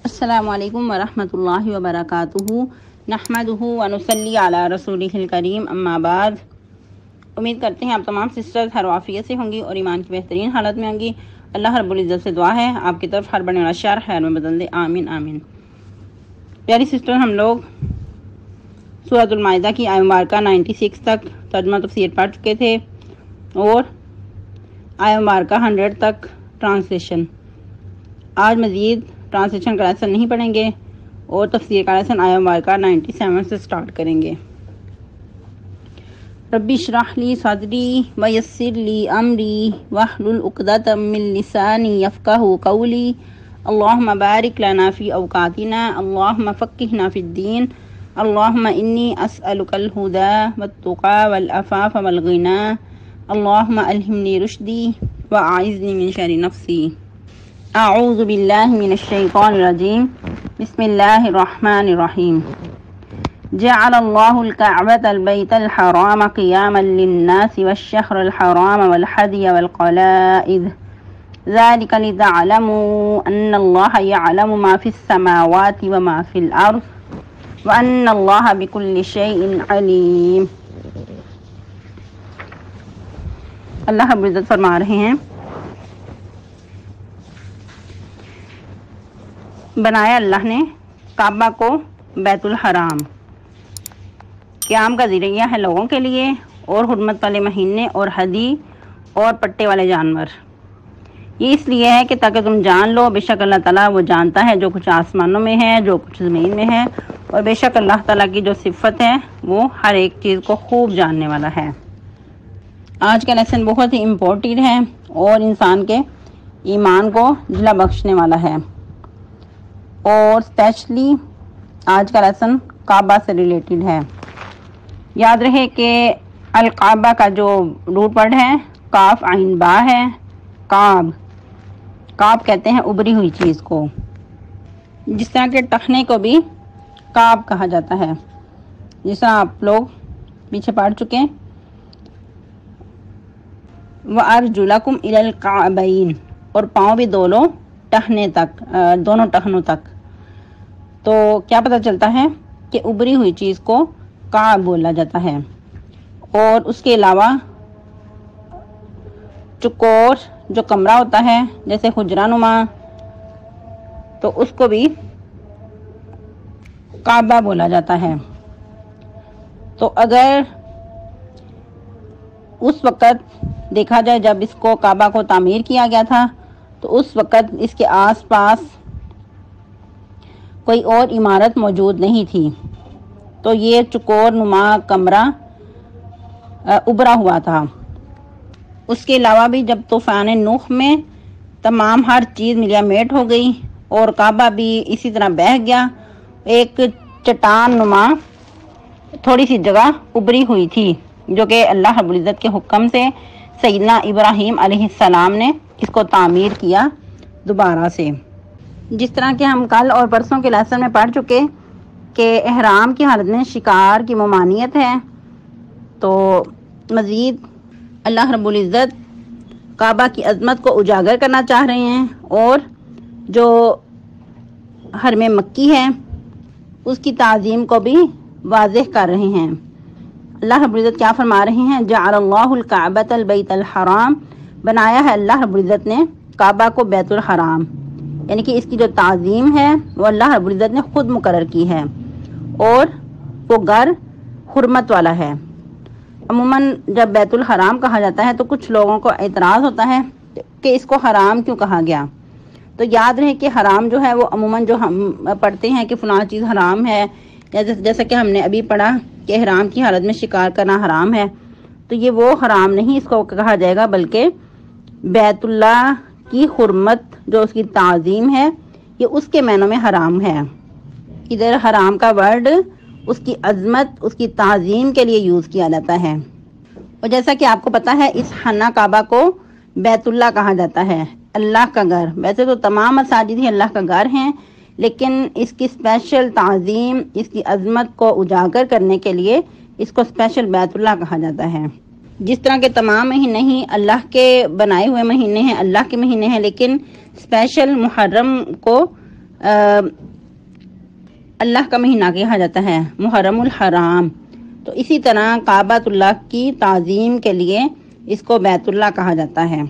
السلام علیکم ورحمۃ اللہ وبرکاتہ نحمدہ ونصلی علی رسولہ الکریم اما بعد۔ امید کرتے ہیں آپ تمام سسٹرز ہر عافیت سے ہوں گی اور ایمان کی بہترین حالت میں ہوں گی۔ اللہ رب العزت سے دعا ہے آپ کی طرف ہر بڑھنے والا شر خیر میں بدل دے، آمین آمین۔ پیاری سسٹر، ہم لوگ سورۃ المائدہ کی آیہ مبارکہ 96 تک ترجمہ تفسیر پڑھ چکے تھے اور آیہ مبارکہ 100 تک ٹرانسلیشن۔ آج مزید ٹرانسلیشن کا لیسن نہیں پڑھیں گے اور تفسیر کا لیسن آیہ مبارکہ 97 سے سٹارٹ کریں گے۔ ربی اشرح لی صدری ویسر لی امری واحلل عقدۃ من لسانی یفقہوا قولی اللہم بارک لنا فی اوقاتنا اللہم فقہنا فی الدین اللہم انی اسألک الہدی والتقی والعفاف والغنی اللہم الہمنی رشدی واعذنی من شر نفسی۔ اعوذ باللہ من الشیطان الرجیم، بسم اللہ الرحمن الرحیم۔ جعل اللہ الکعبۃ البیت الحرام قیاما للناس والشہر الحرام والحدی والقلائد ذلک لتعلموا ان اللہ یعلم ما فی السماوات وما فی الارض وان اللہ بکل شیء علیم۔ اللہ رب العزت فرما رہے ہیں، بنایا اللہ نے کعبہ کو بیت الحرام، قیام کا ذریعہ ہے لوگوں کے لیے، اور حرمت والے مہینے اور ہدی اور پٹے والے جانور۔ یہ اس لیے ہے کہ تاکہ تم جان لو بے شک اللہ تعالیٰ وہ جانتا ہے جو کچھ آسمانوں میں ہے، جو کچھ زمین میں ہے، اور بے شک اللہ تعالیٰ کی جو صفت ہے وہ ہر ایک چیز کو خوب جاننے والا ہے۔ آج کا لیسن بہت ہی امپورٹنٹ ہے اور انسان کے ایمان کو جلا بخشنے والا ہے، اور اسپیشلی آج کا لیسن کعبہ سے ریلیٹڈ ہے۔ یاد رہے کہ الکعبہ کا جو روٹ ورڈ ہے کاف عین با ہے۔ کعب کہتے ہیں ابری ہوئی چیز کو، جس طرح کے ٹخنے کو بھی کعب کہا جاتا ہے، جس طرح آپ لوگ پیچھے پڑھ چکے۔ وَأَرْجُلَكُمْ إِلَى الْكَعْبَيْنِ، اور پاؤں بھی دونوں ٹخنوں تک۔ تو کیا پتہ چلتا ہے کہ ابری ہوئی چیز کو کعب بولا جاتا ہے، اور اس کے علاوہ چکور جو کمرہ ہوتا ہے جیسے حجرہ نما، تو اس کو بھی کعبہ بولا جاتا ہے۔ تو اگر اس وقت دیکھا جائے جب اس کو کعبہ کو تعمیر کیا گیا تھا تو اس وقت اس کے آس پاس کوئی اور عمارت موجود نہیں تھی، تو یہ چکور نما کمرہ ابھرا ہوا تھا۔ اس کے علاوہ بھی جب طوفان نوح میں تمام ہر چیز ملیا میٹ ہو گئی اور کعبہ بھی اسی طرح بہہ گیا، ایک چٹان نما تھوڑی سی جگہ ابھری ہوئی تھی جو کہ اللہ رب العزت کے حکم سے سیدنا ابراہیم علیہ السلام نے اس کو تعمیر کیا دوبارہ سے۔ جس طرح کہ ہم کل اور پرسوں کے لیسن میں پڑھ چکے کہ احرام کی حالت میں شکار کی ممانعت ہے، تو مزید اللہ رب العزت کعبہ کی عظمت کو اجاگر کرنا چاہ رہے ہیں، اور جو حرم مکی ہے اس کی تعظیم کو بھی واضح کر رہے ہیں۔ اللہ رب العزت کیا فرما رہے ہیں؟ جعل اللہ الکعبۃ البیت الحرام، بنایا ہے اللہ رب العزت نے کعبہ کو بیت الحرام، یعنی کہ اس کی جو تعظیم ہے وہ اللہ رب العزت نے خود مقرر کی ہے، اور وہ گھر حرمت والا ہے۔ عموماً جب بیت الحرام کہا جاتا ہے تو کچھ لوگوں کو اعتراض ہوتا ہے کہ اس کو حرام کیوں کہا گیا۔ تو یاد رہے کہ حرام جو ہے وہ عموماً جو ہم پڑھتے ہیں کہ فلاں چیز حرام ہے، جیسا کہ ہم نے ابھی پڑھا کہ احرام کی حالت میں شکار کرنا حرام ہے، تو یہ وہ حرام نہیں اس کو کہا جائے گا، بلکہ بیت اللہ کی حرمت جو اس کی تعظیم ہے یہ اس کے معنوں میں حرام ہے۔ ادھر حرام کا ورڈ اس کی عظمت، اس کی تعظیم کے لیے یوز کیا جاتا ہے۔ اور جیسا کہ آپ کو پتہ ہے اس خانہ کعبہ کو بیت اللہ کہا جاتا ہے، اللہ کا گھر۔ ویسے تو تمام مساجد ہی اللہ کا گھر ہیں، لیکن اس کی اسپیشل تعظیم، اس کی عظمت کو اجاگر کرنے کے لیے اس کو اسپیشل بیت اللہ کہا جاتا ہے۔ جس طرح کے تمام مہینے ہی اللہ کے بنائے ہوئے مہینے ہیں، اللہ کے مہینے ہیں، لیکن اسپیشل محرم کو اللہ کا مہینہ کہا جاتا ہے، محرم الحرام۔ تو اسی طرح کعبۃ اللہ کی تعظیم کے لیے اس کو بیت اللہ کہا جاتا ہے۔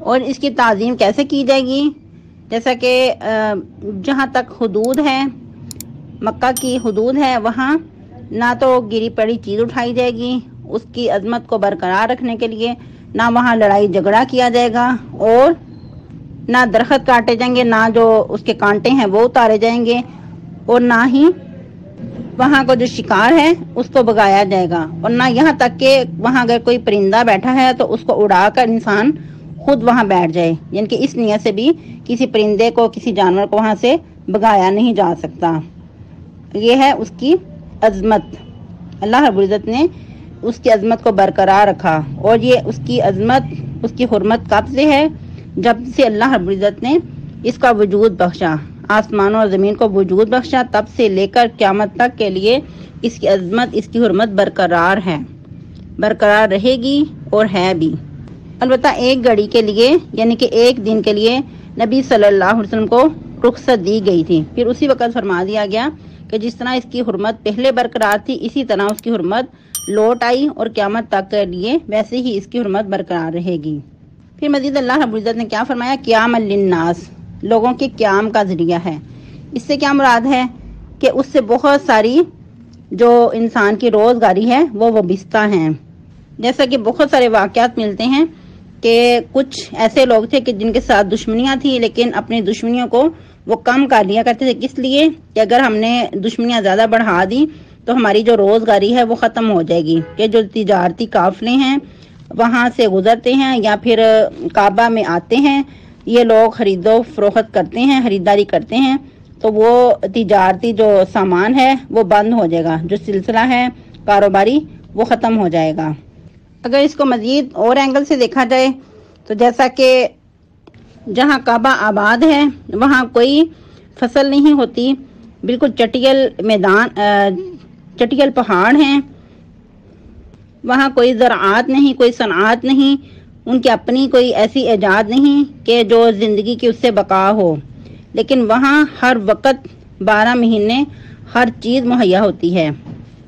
اور اس کی تعظیم کیسے کی جائے گی؟ جیسا کہ جہاں تک حدود ہے، مکہ کی حدود ہے، وہاں نہ تو گری پڑی چیز اٹھائی جائے گی، اس کی عظمت کو برقرار رکھنے کے لیے نہ وہاں لڑائی جھگڑا کیا جائے گا، اور نہ درخت کاٹے جائیں گے، نہ جو اس کے کانٹے ہیں وہ اتارے جائیں گے، اور نہ ہی وہاں کو جو شکار ہے اس کو بگایا جائے گا، اور نہ یہاں تک کہ وہاں اگر کوئی پرندہ بیٹھا ہے تو اس کو اڑا کر انسان خود وہاں بیٹھ جائے، یعنی کہ اس نیت سے بھی کسی پرندے کو، کسی جانور کو وہاں سے بگایا نہیں جا سکتا۔ یہ ہے اس کی عظمت۔ اللہ رب العزت نے اس کی عظمت کو برقرار رکھا، اور یہ اس کی عظمت، اس کی حرمت کب سے ہے؟ جب سے اللہ رب العزت نے اس کا وجود بخشا، آسمانوں اور زمین کو وجود بخشا، تب سے لے کر قیامت تک کے لیے اس کی عظمت، اس کی حرمت برقرار ہے، برقرار رہے گی اور ہے بھی۔ البتہ ایک گھڑی کے لیے، یعنی کہ ایک دن کے لیے نبی صلی اللہ علیہ وسلم کو رخصت دی گئی تھی، پھر اسی وقت فرما دیا گیا کہ جس طرح اس کی حرمت پہلے برقرار تھی، اسی طرح اس کی حرمت لوٹ آئی اور قیامت تک کے لیے ویسے ہی اس کی حرمت برقرار رہے گی۔ پھر مزید اللہ رب العزت نے کیا فرمایا؟ قیام للناس، لوگوں کے قیام کا ذریعہ ہے۔ اس سے کیا مراد ہے؟ کہ اس سے بہت ساری جو انسان کی روزگاری ہے وہ وابستہ ہیں۔ جیسا کہ بہت سارے واقعات ملتے ہیں کہ کچھ ایسے لوگ تھے کہ جن کے ساتھ دشمنیاں تھیں، لیکن اپنی دشمنیوں کو وہ کم کر لیا کرتے تھے، کس لیے کہ اگر ہم نے دشمنیاں زیادہ بڑھا دی تو ہماری جو روزگاری ہے وہ ختم ہو جائے گی، کہ جو تجارتی قافلے ہیں وہاں سے گزرتے ہیں یا پھر کعبہ میں آتے ہیں، یہ لوگ خرید و فروخت کرتے ہیں، خریداری کرتے ہیں، تو وہ تجارتی جو سامان ہے وہ بند ہو جائے گا، جو سلسلہ ہے کاروباری وہ ختم ہو جائے گا۔ اگر اس کو مزید اور اینگل سے دیکھا جائے تو جیسا کہ جہاں کعبہ آباد ہے وہاں کوئی فصل نہیں ہوتی، بالکل چٹیل میدان، چٹیل پہاڑ ہیں، وہاں کوئی زراعت نہیں، کوئی صنعت نہیں، ان کی اپنی کوئی ایسی ایجاد نہیں کہ جو زندگی کی اس سے بقا ہو، لیکن وہاں ہر وقت 12 مہینے ہر چیز مہیا ہوتی ہے،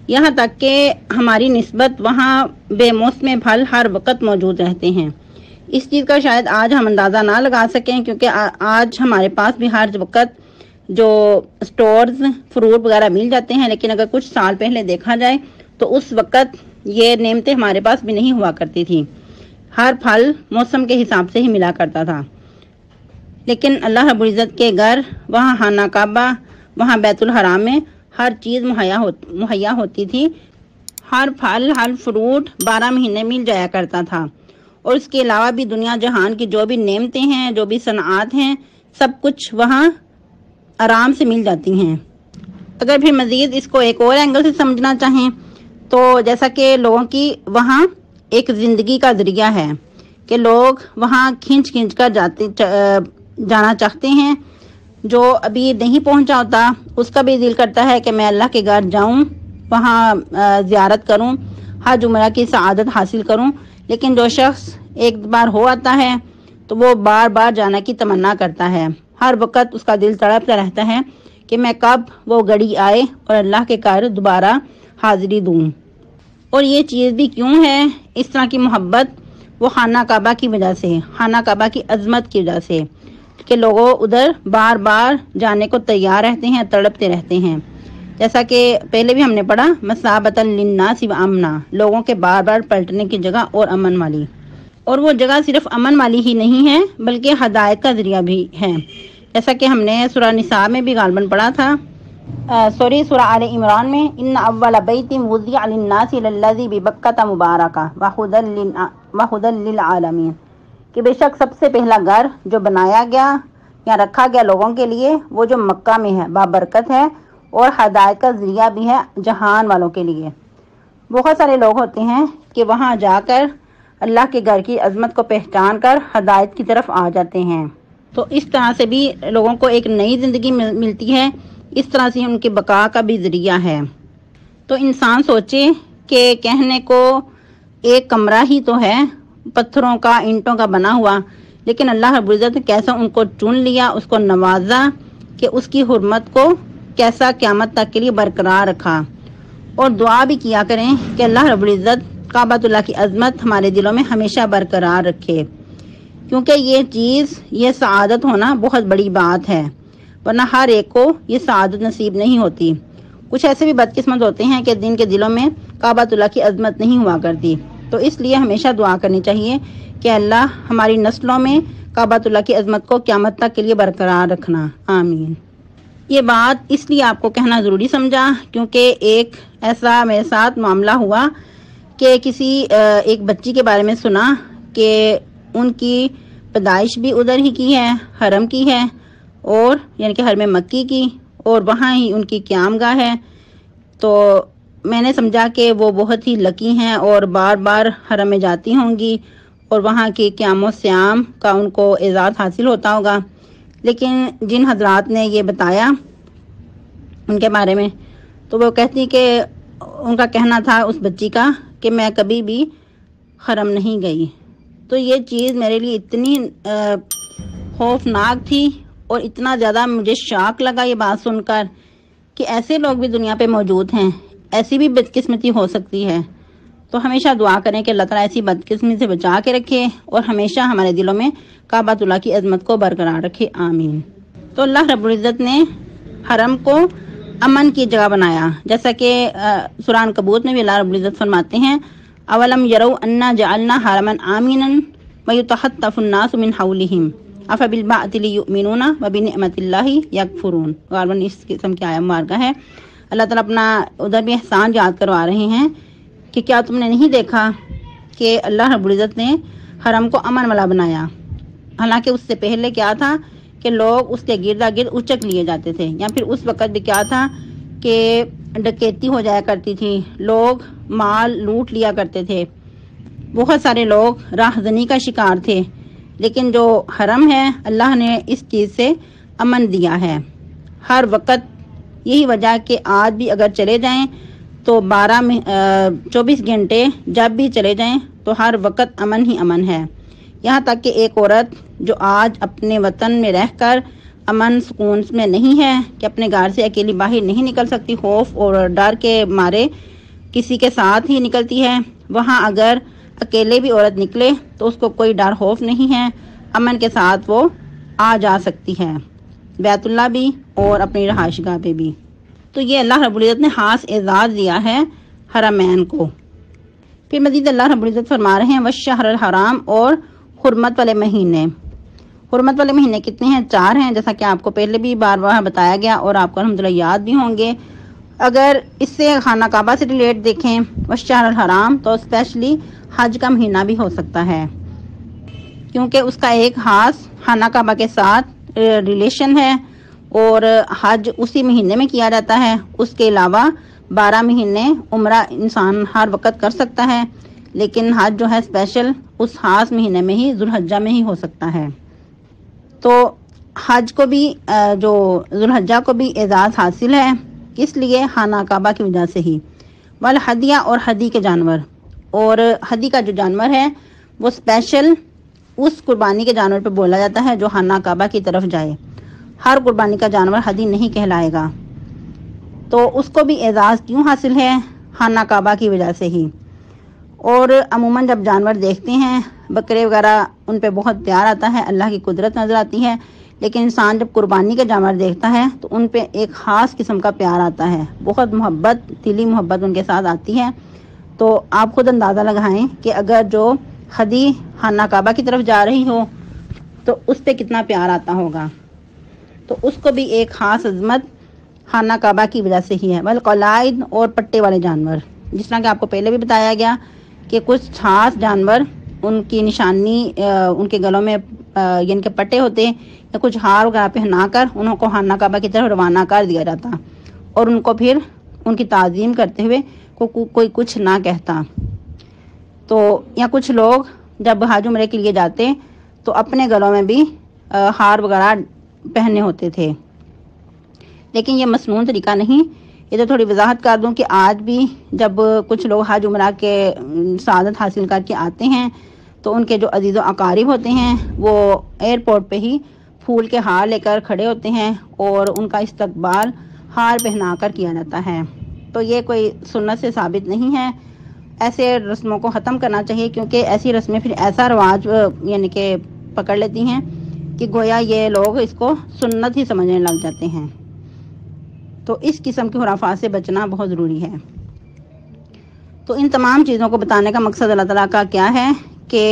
یہاں تک کہ ہماری نسبت وہاں بے موسم پھل ہر وقت موجود رہتے ہیں۔ اس چیز کا شاید آج ہم اندازہ نہ لگا سکیں، کیونکہ آج ہمارے پاس بھی ہر وقت جو سٹورز فروٹ وغیرہ مل جاتے ہیں، لیکن اگر کچھ سال پہلے دیکھا جائے تو اس وقت یہ نعمتیں ہمارے پاس بھی نہیں ہوا کرتی تھی، ہر پھل موسم کے حساب سے ہی ملا کرتا تھا۔ لیکن اللہ رب العزت کے گھر، وہاں خانہ کعبہ، وہاں بیت الحرام میں ہر چیز مہیا ہوتی تھی، ہر پھل، ہر فروٹ 12 مہینے مل جایا کرتا تھا، اور اس کے علاوہ بھی دنیا جہان کی جو بھی نعمتیں ہیں، جو بھی صنعات ہیں، سب کچھ وہاں آرام سے مل جاتی ہیں۔ اگر پھر مزید اس کو ایک اور اینگل سے سمجھنا چاہیں تو جیسا کہ لوگوں کی وہاں ایک زندگی کا ذریعہ ہے کہ لوگ وہاں کھینچ کر جانا چاہتے ہیں، جو ابھی نہیں پہنچا ہوتا اس کا بھی دل کرتا ہے کہ میں اللہ کے گھر جاؤں، وہاں زیارت کروں، حج عمرہ کی سعادت حاصل کروں، لیکن جو شخص ایک بار ہو آتا ہے تو وہ بار بار جانے کی تمنا کرتا ہے، ہر وقت اس کا دل تڑپتا رہتا ہے کہ میں کب وہ گھڑی آئے اور اللہ کے گھر دوبارہ حاضری دوں۔ اور یہ چیز بھی کیوں ہے اس طرح کی محبت؟ وہ خانہ کعبہ کی وجہ سے، خانہ کعبہ کی عظمت کی وجہ سے، کہ لوگوں ادھر بار بار جانے کو تیار رہتے ہیں، تڑپتے رہتے ہیں۔ جیسا کہ پہلے بھی ہم نے پڑھا، مثابۃ للناس وامنا، لوگوں کے بار بار پلٹنے کی جگہ اور امن والی، اور وہ جگہ صرف امن والی ہی نہیں ہے بلکہ ہدایت کا ذریعہ بھی ہے، جیسا کہ ہم نے سورہ نساء میں بھی غالباً پڑھا تھا، سورہ آل عمران میں، ان اول بیت وضع للناس للذی ببکۃ مبارکہ وہدی للعالمین، کہ بے شک سب سے پہلا گھر جو بنایا گیا یا رکھا گیا لوگوں کے لیے وہ جو مکہ میں ہے، بابرکت ہے اور ہدایت کا ذریعہ بھی ہے جہان والوں کے لیے۔ بہت سارے لوگ ہوتے ہیں کہ وہاں جا کر اللہ کے گھر کی عظمت کو پہچان کر ہدایت کی طرف آ جاتے ہیں، تو اس طرح سے بھی لوگوں کو ایک نئی زندگی ملتی ہے، اس طرح سے ان کی بقا کا بھی ذریعہ ہے۔ تو انسان سوچے کہ کہنے کو ایک کمرہ ہی تو ہے، پتھروں کا، اینٹوں کا بنا ہوا، لیکن اللہ رب العزت نے کیسا ان کو چن لیا، اس کو نوازا، کہ اس کی حرمت کو کیسا قیامت تک کے لیے برقرار رکھا، اور دعا بھی کیا کریں کہ اللہ رب العزت کعبۃ اللہ کی عظمت ہمارے دلوں میں ہمیشہ برقرار رکھے، کیونکہ یہ سعادت ہونا بہت بڑی بات ہے، ورنہ ہر ایک کو یہ سعادت نصیب نہیں ہوتی۔ کچھ ایسے بھی بدقسمت ہوتے ہیں کہ جن کے دلوں میں کعبۃ اللہ کی عظمت نہیں ہوا کرتی، تو اس لیے ہمیشہ دعا کرنی چاہیے کہ اللہ ہماری نسلوں میں کعبۃ اللہ کی عظمت کو قیامت تک کے لیے برقرار رکھنا، آمین۔ یہ بات اس لیے آپ کو کہنا ضروری سمجھا کیونکہ ایک ایسا میرے ساتھ معاملہ ہوا کہ کسی ایک بچی کے بارے میں سنا کہ ان کی پیدائش بھی ادھر ہی کی ہے، حرم کی ہے، اور یعنی کہ حرم مکی کی، اور وہاں ہی ان کی قیام گاہ ہے۔ تو میں نے سمجھا کہ وہ بہت ہی لکی ہیں اور بار بار حرم میں جاتی ہوں گی اور وہاں کی قیام و صیام کا ان کو اعزاز حاصل ہوتا ہوگا، لیکن جن حضرات نے یہ بتایا ان کے بارے میں، تو وہ کہتی کہ ان کا کہنا تھا اس بچی کا کہ میں کبھی بھی حرم نہیں گئی۔ تو یہ چیز میرے لیے اتنی خوفناک تھی اور اتنا زیادہ مجھے شاک لگا یہ بات سن کر کہ ایسے لوگ بھی دنیا پہ موجود ہیں، ایسی بھی بدقسمتی ہو سکتی ہے۔ تو ہمیشہ دعا کریں کہ اللہ تعالیٰ ایسی بدقسمتی سے بچا کے رکھے اور ہمیشہ ہمارے دلوں میں کعبۃ اللہ کی عظمت کو برقرار رکھے، آمین۔ تو اللہ رب العزت نے حرم کو امن کی جگہ بنایا، جیسا کہ سورہ عنکبوت میں بھی اللہ رب العزت فرماتے ہیں اولم یروا انا جعلنا حرما آمنا ویتخطف الناس من حولهم افبالباطل یؤمنون وبنعمت اللہ یکفرون۔ غالباً اس قسم کی آیت مبارکہ ہے۔ اللہ تعالیٰ اپنا ادھر بھی احسان یاد کروا رہے ہیں کہ کیا تم نے نہیں دیکھا کہ اللہ رب العزت نے حرم کو امن والا بنایا، حالانکہ اس سے پہلے کیا تھا کہ لوگ اس کے گرد گرد اچک لیے جاتے تھے، یا پھر اس وقت بھی کیا تھا کہ ڈکیتی ہو جایا کرتی تھی، لوگ مال لوٹ لیا کرتے تھے، بہت سارے لوگ راہزنی کا شکار تھے۔ لیکن جو حرم ہے اللہ نے اس چیز سے امن دیا ہے ہر وقت۔ یہی وجہ کہ آج بھی اگر چلے جائیں تو 24 گھنٹے جب بھی چلے جائیں تو ہر وقت امن ہی امن ہے۔ یہاں تک کہ ایک عورت جو آج اپنے وطن میں رہ کر امن سکون میں نہیں ہے، کہ اپنے گھر سے اکیلی باہر نہیں نکل سکتی، خوف اور ڈر کے مارے کسی کے ساتھ ہی نکلتی ہے، وہاں اگر اکیلے بھی عورت نکلے تو اس کو کوئی ڈر خوف نہیں ہے، امن کے ساتھ وہ آ جا سکتی ہے، بیت اللہ بھی اور اپنی رہائش گاہ پہ بھی۔ تو یہ اللہ رب العزت نے خاص اعزاز دیا ہے حرمین کو۔ پھر مزید اللہ رب العزت فرما رہے ہیں والشہر الحرام، اور حرمت والے مہینے۔ حرمت والے مہینے کتنے ہیں؟ 4 ہیں، جیسا کہ آپ کو پہلے بھی بار بار بتایا گیا اور آپ کو الحمدللہ یاد بھی ہوں گے۔ اگر اس سے خانہ کعبہ سے ریلیٹ دیکھیں والشہر الحرام، تو اسپیشلی حج کا مہینہ بھی ہو سکتا ہے، کیونکہ اس کا ایک خاص خانہ کعبہ کے ساتھ ریلیشن ہے، اور حج اسی مہینے میں کیا جاتا ہے۔ اس کے علاوہ 12 مہینے عمرہ انسان ہر وقت کر سکتا ہے، لیکن حج جو ہے اسپیشل اس خاص مہینے میں ہی، ذوالحجہ میں ہی ہو سکتا ہے۔ تو حج کو بھی جو ذوالحجہ کو بھی اعزاز حاصل ہے، اس لیے خانہ کعبہ کی وجہ سے ہی۔ والہدیہ، اور ہدی کے جانور، اور ہدی کا جو جانور ہے وہ اسپیشل اس قربانی کے جانور پہ بولا جاتا ہے جو خانہ کعبہ کی طرف جائے، ہر قربانی کا جانور ہدی نہیں کہلائے گا۔ تو اس کو بھی اعزاز کیوں حاصل ہے؟ خانہ کعبہ کی وجہ سے ہی۔ اور عموماً جب جانور دیکھتے ہیں بکرے وغیرہ، ان پہ بہت پیار آتا ہے، اللہ کی قدرت نظر آتی ہے، لیکن انسان جب قربانی کے جانور دیکھتا ہے تو ان پہ ایک خاص قسم کا پیار آتا ہے، بہت محبت، دلی محبت ان کے ساتھ آتی ہے۔ تو آپ خود اندازہ لگائیں کہ اگر جو ہدی خانہ کعبہ کی طرف جا رہی ہو تو اس پہ کتنا پیار آتا ہوگا۔ تو اس کو بھی ایک خاص عظمت خانہ کعبہ کی وجہ سے ہی ہے۔ والقلائد، اور پٹے والے جانور، جس طرح کہ آپ کو پہلے بھی بتایا گیا کہ کچھ خاص جانور ان کی نشانی ان کے گلوں میں یعنی کہ پٹے ہوتے ہیں، یا کچھ ہار وغیرہ پہنا کر انہوں کو خانہ کعبہ کی طرف روانہ کر دیا جاتا، اور ان کو پھر ان کی تعظیم کرتے ہوئے کوئی کچھ نہ کہتا۔ تو یا کچھ لوگ جب حج عمرے کے لیے جاتے تو اپنے گلوں میں بھی ہار وغیرہ پہننے ہوتے تھے، لیکن یہ مسنون طریقہ نہیں۔ یہ تو تھوڑی وضاحت کر دوں کہ آج بھی جب کچھ لوگ حج عمرہ کے سعادت حاصل کر کے آتے ہیں تو ان کے جو عزیز و اقارب ہوتے ہیں وہ ایئرپورٹ پہ ہی پھول کے ہار لے کر کھڑے ہوتے ہیں اور ان کا استقبال ہار پہنا کر کیا جاتا ہے۔ تو یہ کوئی سنت سے ثابت نہیں ہے، ایسے رسموں کو ختم کرنا چاہیے، کیونکہ ایسی رسمیں پھر ایسا رواج یعنی کہ پکڑ لیتی ہیں کہ گویا یہ لوگ اس کو سنت ہی سمجھنے لگ جاتے ہیں۔ تو اس قسم کی خرافات سے بچنا بہت ضروری ہے۔ تو ان تمام چیزوں کو بتانے کا مقصد اللہ تعالیٰ کا کیا ہے کہ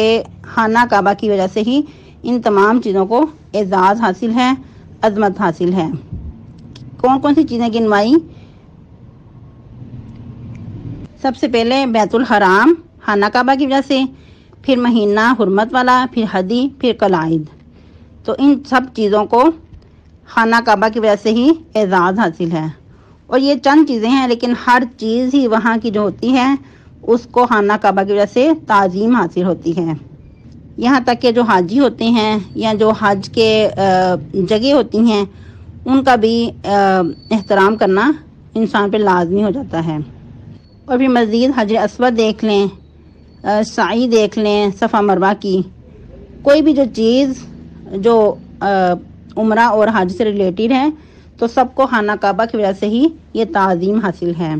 خانہ کعبہ کی وجہ سے ہی ان تمام چیزوں کو اعزاز حاصل ہے، عظمت حاصل ہے۔ کون کون سی چیزیں گنوائی؟ سب سے پہلے بیت الحرام خانہ کعبہ کی وجہ سے، پھر مہینہ حرمت والا، پھر حدی، پھر قلائد۔ تو ان سب چیزوں کو خانہ کعبہ کی وجہ سے ہی اعزاز حاصل ہے۔ اور یہ چند چیزیں ہیں، لیکن ہر چیز ہی وہاں کی جو ہوتی ہے اس کو خانہ کعبہ کی وجہ سے تعظیم حاصل ہوتی ہے۔ یہاں تک کہ جو حاجی ہوتے ہیں یا جو حج کے جگہ ہوتی ہیں ان کا بھی احترام کرنا انسان پہ لازمی ہو جاتا ہے۔ اور پھر مزید حجر اسود دیکھ لیں، سعی دیکھ لیں، صفا مروہ کی کوئی بھی جو چیز جو عمرہ اور حج سے ریلیٹڈ ہے تو سب کو خانہ کعبہ کی وجہ سے ہی یہ تعظیم حاصل ہے۔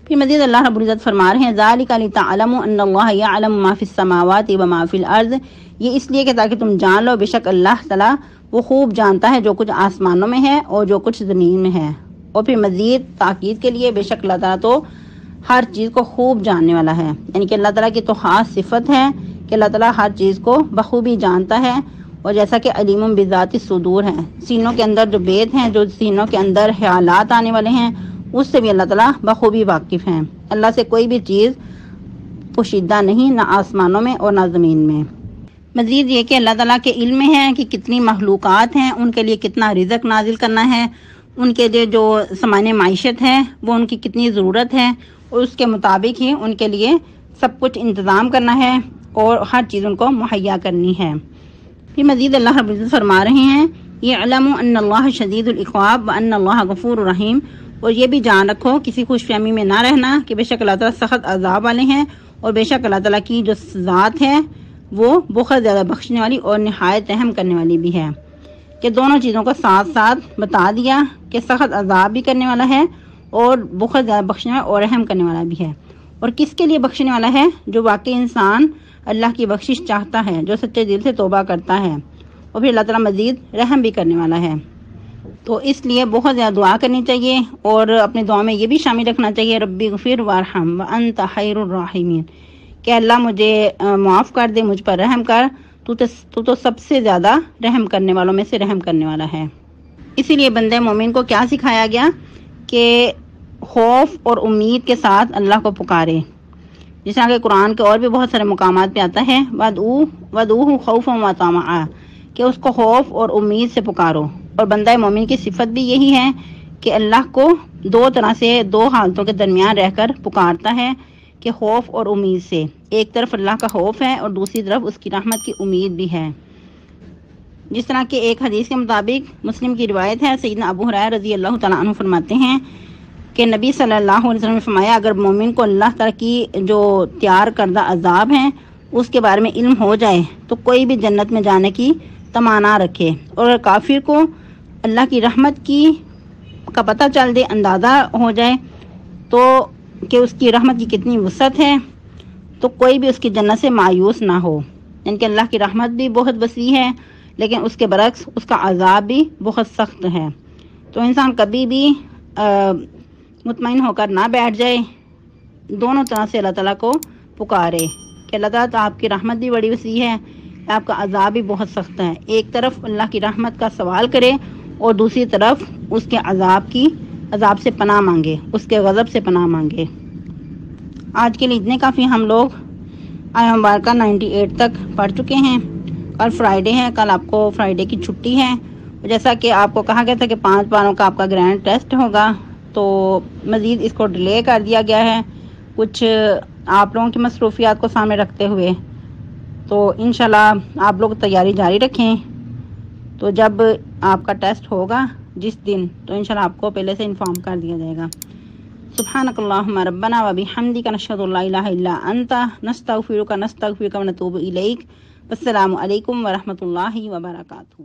پھر مزید اللہ رب العزت فرما رہے ہیں ذالک لتعلموا ان اللہ یعلم ما فی السماوات و ما فی الارض، یہ اس لیے کہ تاکہ تم جان لو بے شک اللہ تعالیٰ وہ خوب جانتا ہے جو کچھ آسمانوں میں ہے اور جو کچھ زمین میں ہے۔ اور پھر مزید تاکید کے لیے بے شک اللہ تعالیٰ تو ہر چیز کو خوب جاننے والا ہے، یعنی کہ اللہ تعالیٰ کی تو خاص صفت ہے کہ اللہ تعالیٰ ہر چیز کو بخوبی جانتا ہے۔ اور جیسا کہ علیم بذات الصدور ہے، سینوں کے اندر جو بید ہیں، جو سینوں کے اندر خیالات آنے والے ہیں، اس سے بھی اللہ تعالیٰ بخوبی واقف ہیں۔ اللہ سے کوئی بھی چیز پوشیدہ نہیں، نہ آسمانوں میں اور نہ زمین میں۔ مزید یہ کہ اللہ تعالیٰ کے علم میں ہے کہ کتنی مخلوقات ہیں، ان کے لیے کتنا رزق نازل کرنا ہے، ان کے لیے جو سامان معیشت ہے وہ ان کی کتنی ضرورت ہے، اور اس کے مطابق ہی ان کے لیے سب کچھ انتظام کرنا ہے اور ہر چیز ان کو مہیا کرنی ہے۔ پھر مزید اللہ رب العزت فرما رہے ہیں یعلموا ان اللہ شدید العقاب وان اللہ غفور رحیم، اور یہ بھی جان رکھو، کسی خوش فہمی میں نہ رہنا کہ بے شک اللہ تعالیٰ سخت عذاب والے ہیں، اور بے شک اللہ تعالیٰ کی جو ذات ہے وہ بہت زیادہ بخشنے والی اور نہایت رحم کرنے والی بھی ہے۔ کہ دونوں چیزوں کو ساتھ ساتھ بتا دیا کہ سخت عذاب بھی کرنے والا ہے اور بہت زیادہ بخشنے والا اور رحم کرنے والا بھی ہے۔ اور کس کے لیے بخشنے والا ہے؟ جو واقعی انسان اللہ کی بخشش چاہتا ہے، جو سچے دل سے توبہ کرتا ہے، اور پھر اللہ تعالیٰ مزید رحم بھی کرنے والا ہے۔ تو اس لیے بہت زیادہ دعا کرنی چاہیے، اور اپنے دعا میں یہ بھی شامل رکھنا چاہیے ربی اغفر وارحم وانت خیر الراحمین، کہ اللہ مجھے معاف کر دے، مجھ پر رحم کر، تو سب سے زیادہ رحم کرنے والوں میں سے رحم کرنے والا ہے۔ اسی لیے بندے مومن کو کیا سکھایا گیا کہ خوف اور امید کے ساتھ اللہ کو پکارے، جس طرح کہ قرآن کے اور بھی بہت سارے مقامات پہ آتا ہے وَدْعُوهُ خَوْفًا وَطَمَعًا، کہ اس کو خوف اور امید سے پکارو۔ اور بندہ مومن کی صفت بھی یہی ہے کہ اللہ کو دو طرح سے، دو حالتوں کے درمیان رہ کر پکارتا ہے، کہ خوف اور امید سے، ایک طرف اللہ کا خوف ہے اور دوسری طرف اس کی رحمت کی امید بھی ہے۔ جس طرح کہ ایک حدیث کے مطابق مسلم کی روایت ہے، سیدنا ابو ہریرہ رضی اللہ تعالیٰ عنہ فرماتے ہیں کہ نبی صلی اللہ علیہ وسلم نے فرمایا اگر مومن کو اللہ تعالیٰ کی جو تیار کردہ عذاب ہیں اس کے بارے میں علم ہو جائے تو کوئی بھی جنت میں جانے کی تمنا رکھے، اور اگر کافر کو اللہ کی رحمت کا پتہ چل دے، اندازہ ہو جائے تو کہ اس کی رحمت کی کتنی وسعت ہے، تو کوئی بھی اس کی جنت سے مایوس نہ ہو، یعنی کہ اللہ کی رحمت بھی بہت وسیع ہے لیکن اس کے برعکس اس کا عذاب بھی بہت سخت ہے۔ تو انسان کبھی بھی مطمئن ہو کر نہ بیٹھ جائے، دونوں طرح سے اللہ تعالیٰ کو پکارے کہ اللہ تعالیٰ تو آپ کی رحمت بھی بڑی وسیع ہے، آپ کا عذاب بھی بہت سخت ہے۔ ایک طرف اللہ کی رحمت کا سوال کرے اور دوسری طرف اس کے عذاب سے پناہ مانگے، اس کے غضب سے پناہ مانگے۔ آج کے لیے اتنے کافی، ہم لوگ آیہ مبارکہ 98 تک پڑھ چکے ہیں۔ کل فرائیڈے ہے، کل آپ کو فرائیڈے کی چھٹی ہے، جیسا کہ آپ کو کہا گیا تھا کہ 5 باروں کا آپ کا گرینڈ ٹیسٹ ہوگا، تو مزید اس کو ڈیلے کر دیا گیا ہے کچھ آپ لوگوں کی مصروفیات کو سامنے رکھتے ہوئے۔ تو انشاءاللہ آپ لوگ تیاری جاری رکھیں، تو جب آپ کا ٹیسٹ ہوگا جس دن، تو انشاءاللہ آپ کو پہلے سے انفارم کر دیا جائے گا۔ سبحانک اللہم ربنا و بحمدک نشہد ان لا الہ الا انت نستغفرک ونتوب الیک۔ السلام علیکم ورحمۃ اللہ وبرکاتہ۔